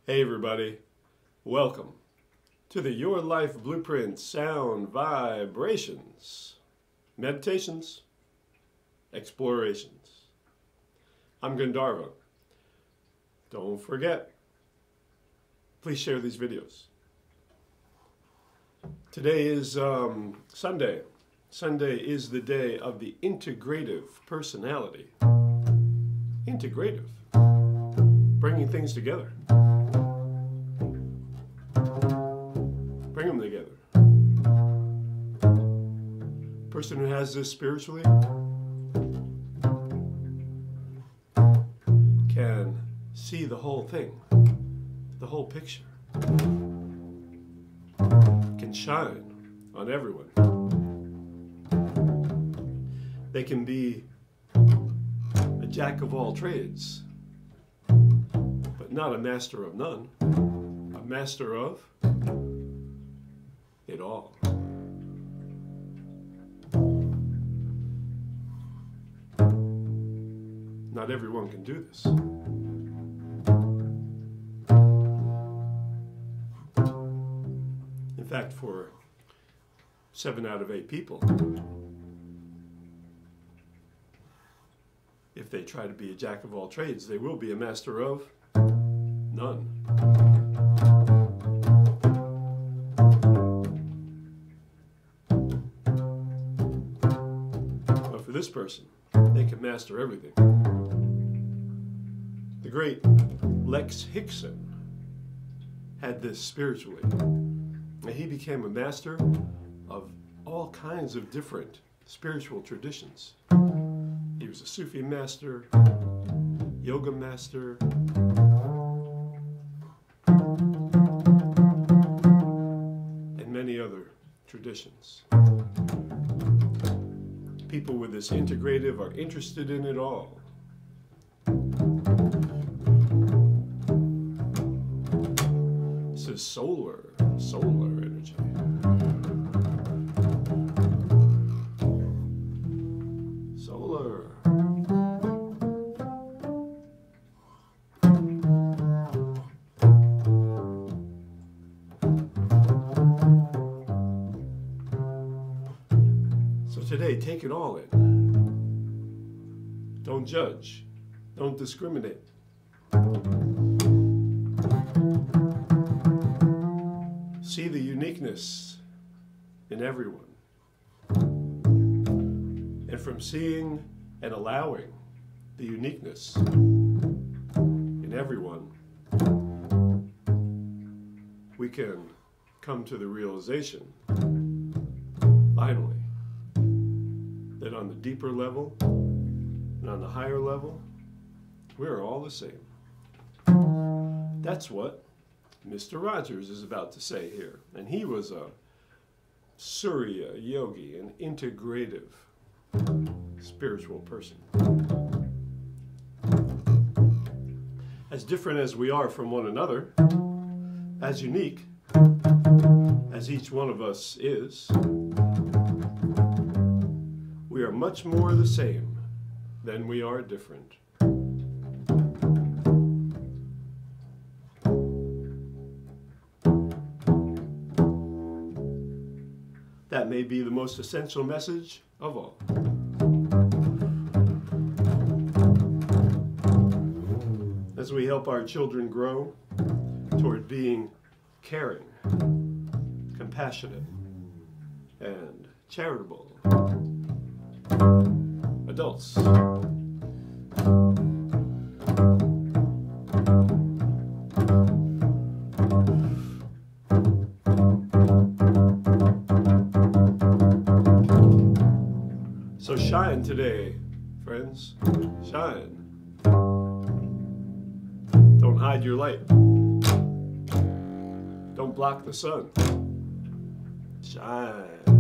Hey everybody, welcome to the Your Life Blueprint Sound Vibrations, Meditations, Explorations. I'm Gandharva. Don't forget, please share these videos. Today is Sunday. Sunday is the day of the Integrative personality. Integrative, bringing things together. Bring them together. Person who has this spiritually can see the whole thing, the whole picture. Can shine on everyone. They can be a jack of all trades, but not a master of none. A master of it all. Not everyone can do this. In fact, for 7 out of 8 people, if they try to be a jack of all trades, they will be a master of none. But for this person, they can master everything. The great Lex Hickson had this spiritually. And he became a master of all kinds of different spiritual traditions. He was a Sufi master, yoga master, and many other traditions. People with this integrative are interested in it all. This is solar energy. Solar. So today, take it all in. Don't judge. Don't discriminate. See the uniqueness in everyone. And from seeing and allowing the uniqueness in everyone, we can come to the realization, finally, that on the deeper level and on the higher level, we're all the same. That's what Mr. Rogers is about to say here. And he was a Surya yogi, an integrative spiritual person. As different as we are from one another, as unique as each one of us is, we are much more the same than we are different. That may be the most essential message of all. As we help our children grow toward being caring, compassionate, and charitable adults. So shine today, friends. Shine. Don't hide your light. Don't block the sun. Shine.